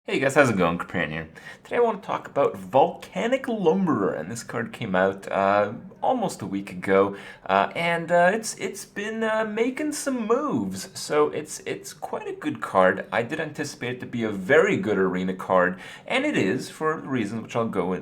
Hey guys, how's it going? Companion here. Today I want to talk about Volcanic Lumberer, and this card came out almost a week ago, and it's been making some moves. So it's quite a good card. I did anticipate it to be a very good arena card, and it is for reasons which I'll go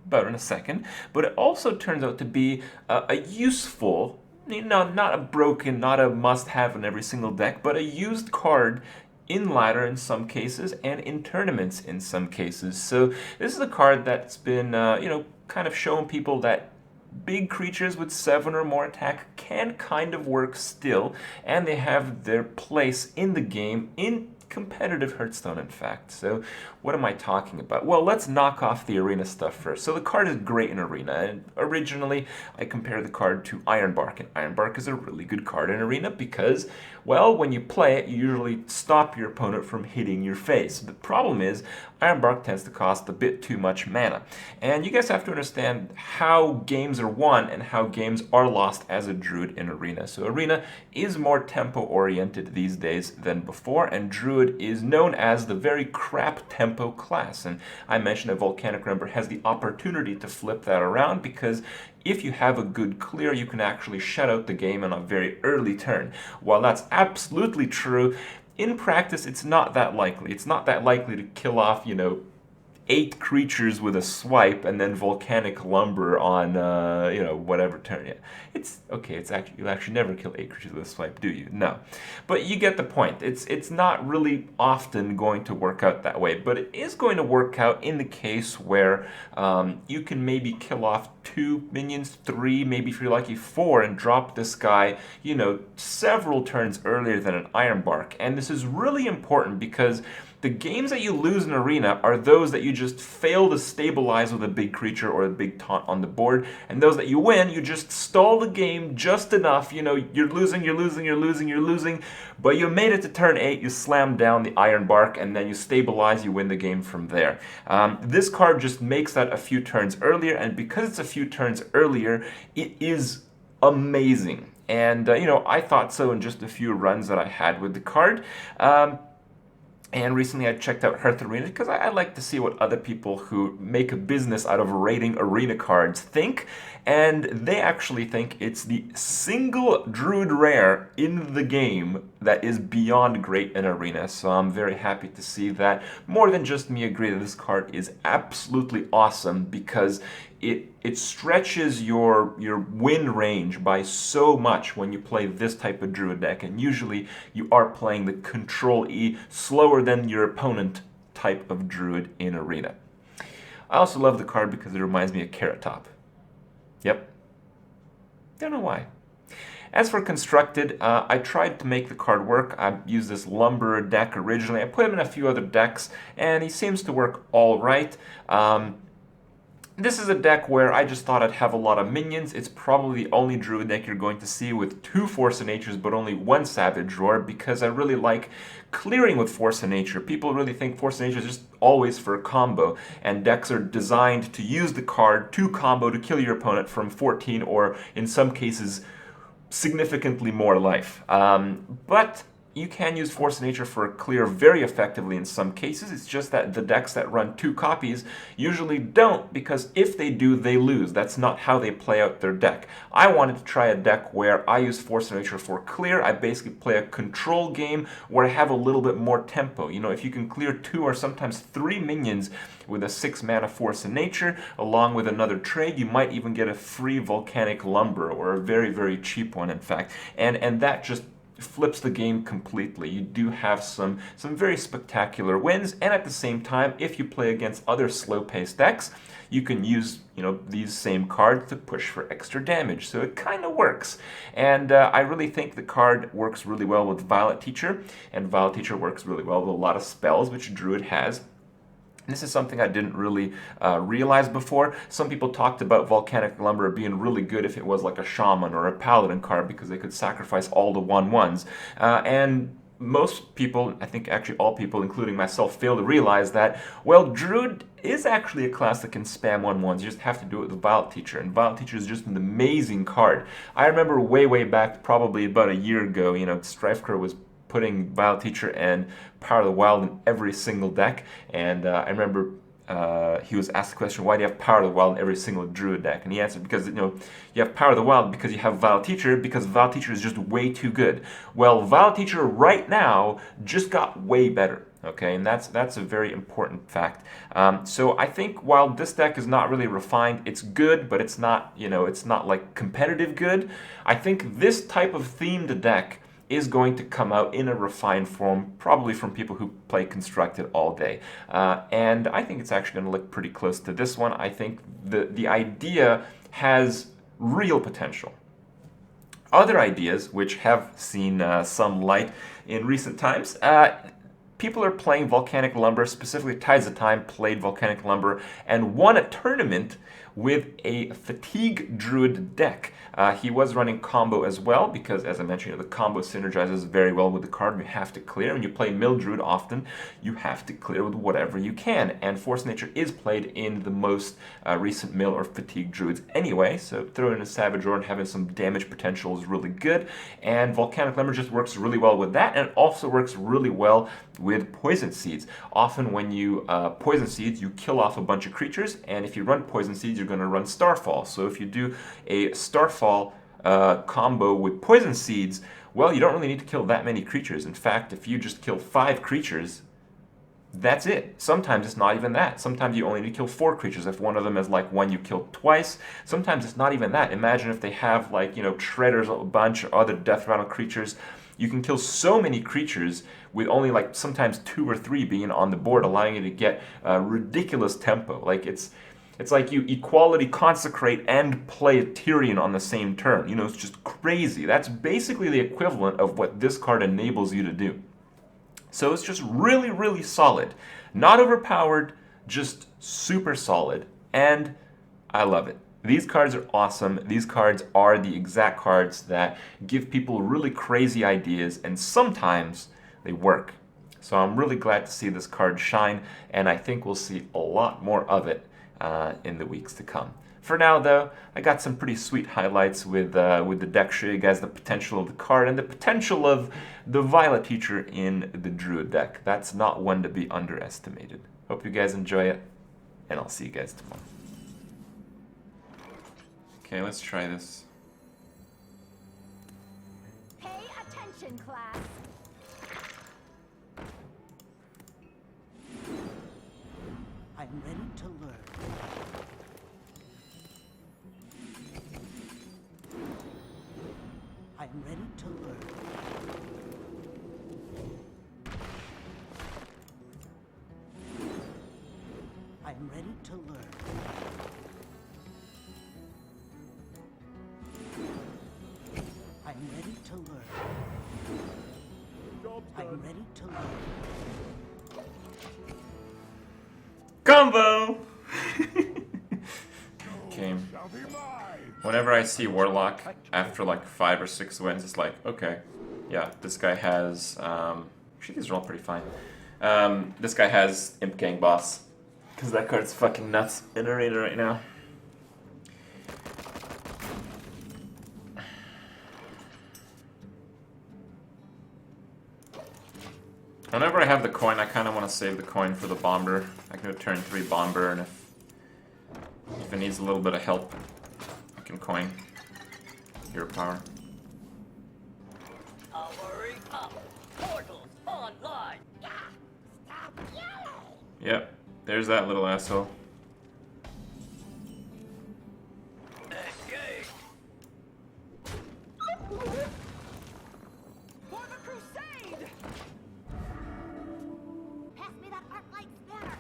about in a second. But it also turns out to be a useful, not a broken, not a must-have in every single deck, but a used card in ladder in some cases and in tournaments in some cases. So this is a card that's been, kind of showing people that big creatures with 7 or more attack can kind of work still, and they have their place in the game in competitive Hearthstone, in fact. So what am I talking about? Well, let's knock off the arena stuff first. So the card is great in arena, and originally I compared the card to Ironbark, and Ironbark is a really good card in arena because, well, when you play it, you usually stop your opponent from hitting your face. The problem is Ironbark tends to cost a bit too much mana, and you guys have to understand how games are won and how games are lost as a druid in arena. So arena is more tempo oriented these days than before, and druid is known as the very crap tempo class. And I mentioned that Volcanic Lumberer has the opportunity to flip that around because if you have a good clear, you can actually shut out the game on a very early turn. While that's absolutely true, in practice it's not that likely. It's not that likely to kill off, 8 creatures with a swipe and then Volcanic Lumber on whatever turn. Yeah, it's okay. It's actually you'll actually never kill 8 creatures with a swipe, do you? No, but you get the point. It's not really often going to work out that way, but it is going to work out in the case where you can maybe kill off 2 minions, 3, maybe if you're lucky 4, and drop this guy, several turns earlier than an Ironbark. And this is really important because the games that you lose in arena are those that you just fail to stabilize with a big creature or a big taunt on the board, and those that you win, you just stall the game just enough. You're losing, but you made it to turn 8, you slam down the Ironbark, and then you stabilize, you win the game from there. This card just makes that a few turns earlier, and because it's a few turns earlier, it is amazing. And, I thought so in just a few runs that I had with the card. And recently I checked out Hearth Arena because I like to see what other people who make a business out of rating arena cards think. And they actually think it's the single druid rare in the game that is beyond great in arena. So I'm very happy to see that more than just me agree that this card is absolutely awesome because it stretches your win range by so much when you play this type of druid deck, and usually you are playing the control E slower than your opponent type of druid in arena. I also love the card because it reminds me of Carrot Top. Yep. Don't know why. As for Constructed, I tried to make the card work. I used this Lumberer deck originally. I put him in a few other decks, and he seems to work all right. This is a deck where I just thought I'd have a lot of minions. It's probably the only druid deck you're going to see with 2 Force of Natures but only 1 Savage Roar because I really like clearing with Force of Nature. People really think Force of Nature is just always for a combo, and decks are designed to use the card to combo to kill your opponent from 14 or, in some cases, significantly more life. But you can use Force of Nature for a clear very effectively in some cases. It's just that the decks that run 2 copies usually don't, because if they do, they lose. That's not how they play out their deck. I wanted to try a deck where I use Force of Nature for clear. I basically play a control game where I have a little bit more tempo. If you can clear 2 or sometimes 3 minions with a 6 mana Force of Nature, along with another trade, you might even get a free Volcanic Lumber, or a very, very cheap one, in fact. And that just flips the game completely. You do have some very spectacular wins, and at the same time, if you play against other slow-paced decks, you can use these same cards to push for extra damage. So it kind of works, and I really think the card works really well with Violet Teacher, and Violet Teacher works really well with a lot of spells which Druid has. This is something I didn't really realize before. Some people talked about Volcanic Lumberer being really good if it was like a Shaman or a Paladin card because they could sacrifice all the 1/1s. And most people, I think actually all people, including myself, fail to realize that, well, Druid is actually a class that can spam 1/1s. You just have to do it with Violet Teacher, and Violet Teacher is just an amazing card. I remember way back, probably about a year ago, Strifecrow was putting Vile Teacher and Power of the Wild in every single deck, and I remember he was asked the question, why do you have Power of the Wild in every single Druid deck? And he answered, because you have Power of the Wild because you have Vile Teacher, because Vile Teacher is just way too good. Well, Vile Teacher right now just got way better. Okay, and that's a very important fact. So I think while this deck is not really refined, it's good, but it's not, it's not like competitive good. I think this type of themed deck is going to come out in a refined form, probably from people who play Constructed all day. And I think it's actually going to look pretty close to this one. I think the idea has real potential. Other ideas, which have seen some light in recent times, people are playing Volcanic Lumber, specifically Tides of Time played Volcanic Lumber and won a tournament with a Fatigue Druid deck. He was running combo as well because, as I mentioned, the combo synergizes very well with the card you have to clear. When you play Mill Druid often, you have to clear with whatever you can, and Force Nature is played in the most recent Mill or Fatigue Druids anyway, so throwing in a Savage Roar and having some damage potential is really good, and Volcanic Lumber just works really well with that, and it also works really well with Poison Seeds. Often when you Poison Seeds, you kill off a bunch of creatures, and if you run Poison Seeds, you're going to run Starfall. So if you do a Starfall combo with Poison Seeds, well, you don't really need to kill that many creatures. In fact, if you just kill 5 creatures, that's it. Sometimes it's not even that. Sometimes you only need to kill 4 creatures if one of them is like one you killed twice. Sometimes it's not even that. Imagine if they have like, Treaders a bunch or other Death Rattle creatures. You can kill so many creatures with only like sometimes 2 or 3 being on the board, allowing you to get ridiculous tempo. Like it's like you equality consecrate and play a Tyrion on the same turn. It's just crazy. That's basically the equivalent of what this card enables you to do. So it's just really, really solid. Not overpowered, just super solid. And I love it. These cards are awesome. These cards are the exact cards that give people really crazy ideas, and sometimes they work. So I'm really glad to see this card shine, and I think we'll see a lot more of it in the weeks to come. For now, though, I got some pretty sweet highlights with the deck, show you guys the potential of the card and the potential of the Violet Teacher in the Druid deck. That's not one to be underestimated. Hope you guys enjoy it, and I'll see you guys tomorrow. Okay, let's try this. Pay attention, class. I'm ready to learn. I'm ready to learn. I'm ready to learn. I'm ready to learn. I'm ready to learn. Combo! Okay. Whenever I see Warlock after like 5 or 6 wins, it's like, okay, yeah, this guy has, actually these are all pretty fine. This guy has Imp Gang Boss, because that card's fucking nuts in Arena right now. Whenever I have the coin, I kind of want to save the coin for the Bomber. I can do a turn 3 Bomber, and if it needs a little bit of help, I can coin Hero Power. Hurry up! Portals online! Stop yelling! Yep, there's that little asshole. Engage! For the crusade! Pass me that arc light spanner.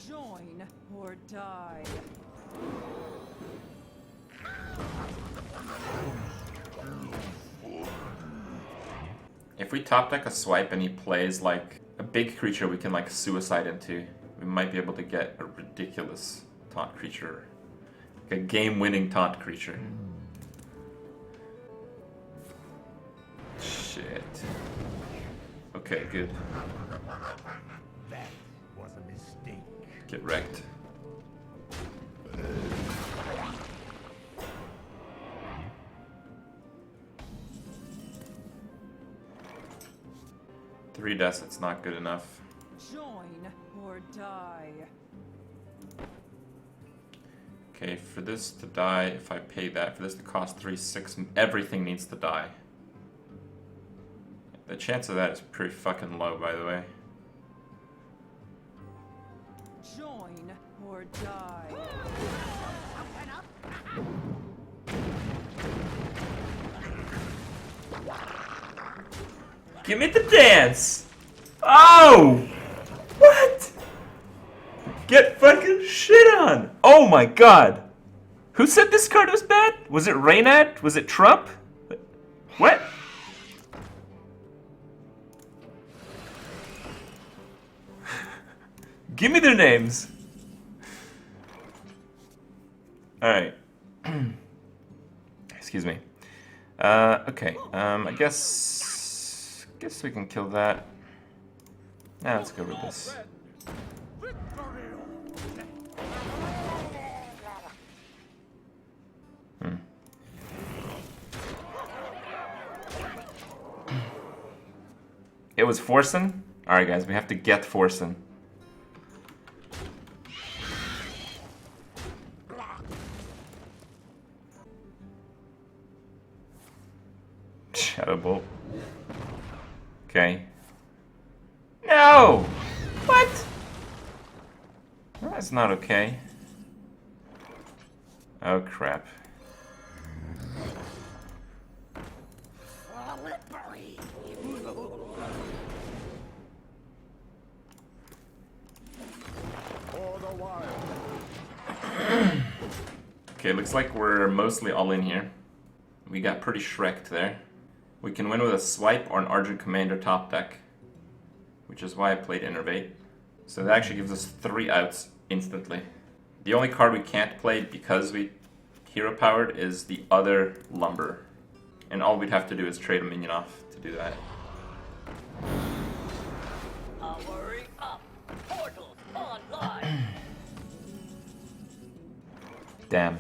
Join or die. If we top deck a swipe and he plays like a big creature we can like suicide into, we might be able to get a ridiculous taunt creature. Like a game-winning taunt creature. Shit. Okay, good. That was a mistake. Get wrecked. 3 deaths, it's not good enough. Join or die. Okay, for this to die, if I pay that, for this to cost 3, 6, everything needs to die. The chance of that is pretty fucking low, by the way. Join or die. Give me the dance! Oh! What? Get fucking shit on! Oh my god! Who said this card was bad? Was it Reynad? Was it Trump? What? Give me their names! Alright. Excuse me. Okay. I guess we can kill that. Now let's go with this. It was Forsen? Alright guys, we have to get Forsen. Shadow Bolt. Okay. No! What? That's not okay. Oh crap. Okay, looks like we're mostly all in here. We got pretty Shrek'd there. We can win with a Swipe or an Argent Commander top deck, which is why I played Innervate. So that actually gives us 3 outs instantly. The only card we can't play because we hero powered is the other Lumber. And all we'd have to do is trade a minion off to do that. Powering up. Portals online. Damn.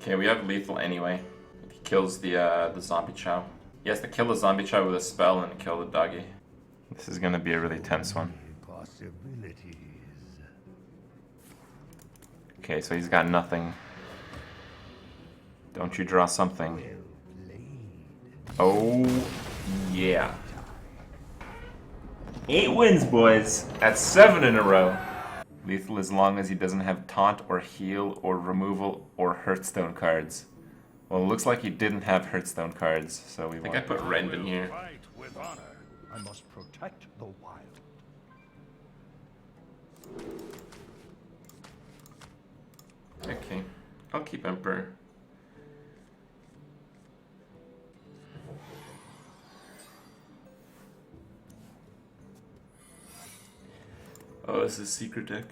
Okay, we have lethal anyway. If he kills the zombie chow. He has to kill the zombie chow with a spell and kill the doggy. This is gonna be a really tense one. Possibilities. Okay, so he's got nothing. Don't you draw something. Oh, yeah. 8 wins, boys. That's 7 in a row. Lethal as long as he doesn't have taunt or heal or removal or Hearthstone cards. Well, it looks like he didn't have Hearthstone cards, so we think I put Rend in here. Fight with honor. I must protect the wild. Okay, I'll keep Emperor. Oh, this is secret deck.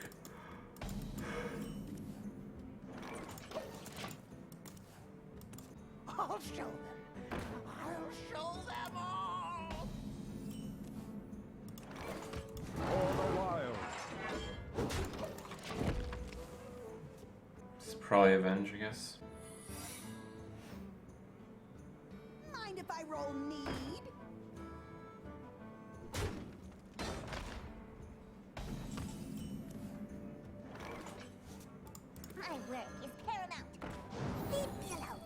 I'll show them. I'll show them all. For the wild. It's probably Avenge, I guess. Mind if I roll need? My work is paramount. Leave me alone.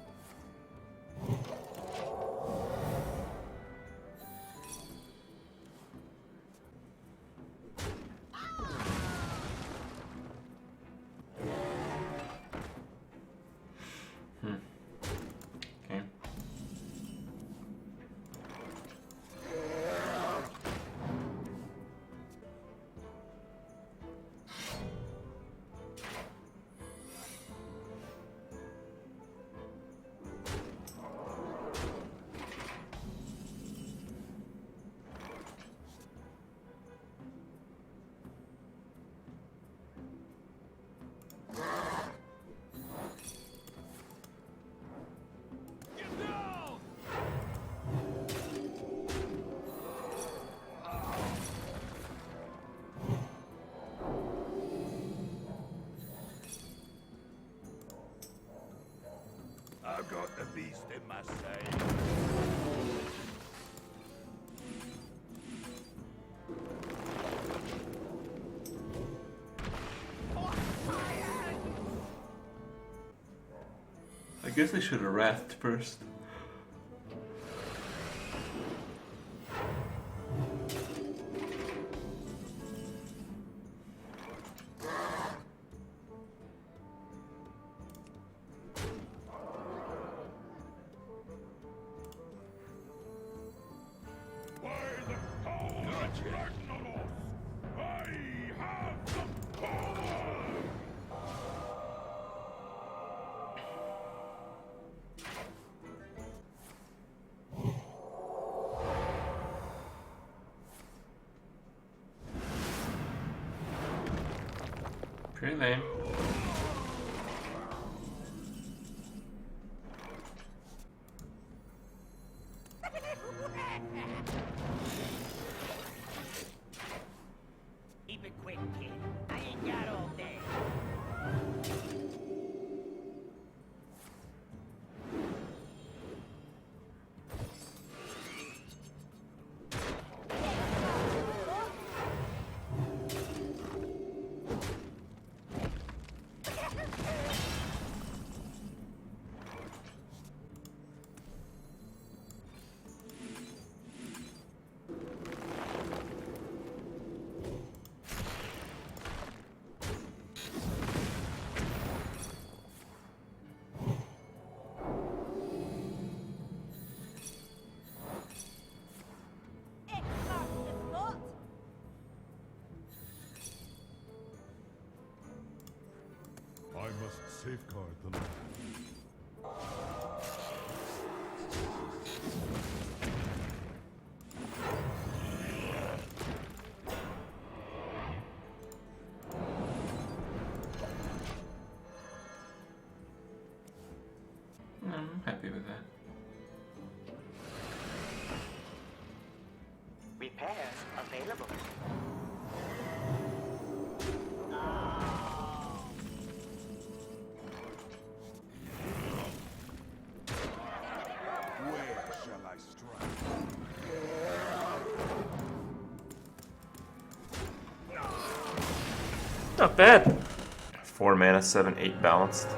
Okay. got the beast in my sight. I guess I should have wrathed first. By the power of Ragnaros, I have the power! Pretty lame. Keep it quick, kid. I ain't got all day. I must safeguard the land. I'm happy with that. Repairs available. Where shall I strike? Not bad. 4 mana, 7, 8 balanced.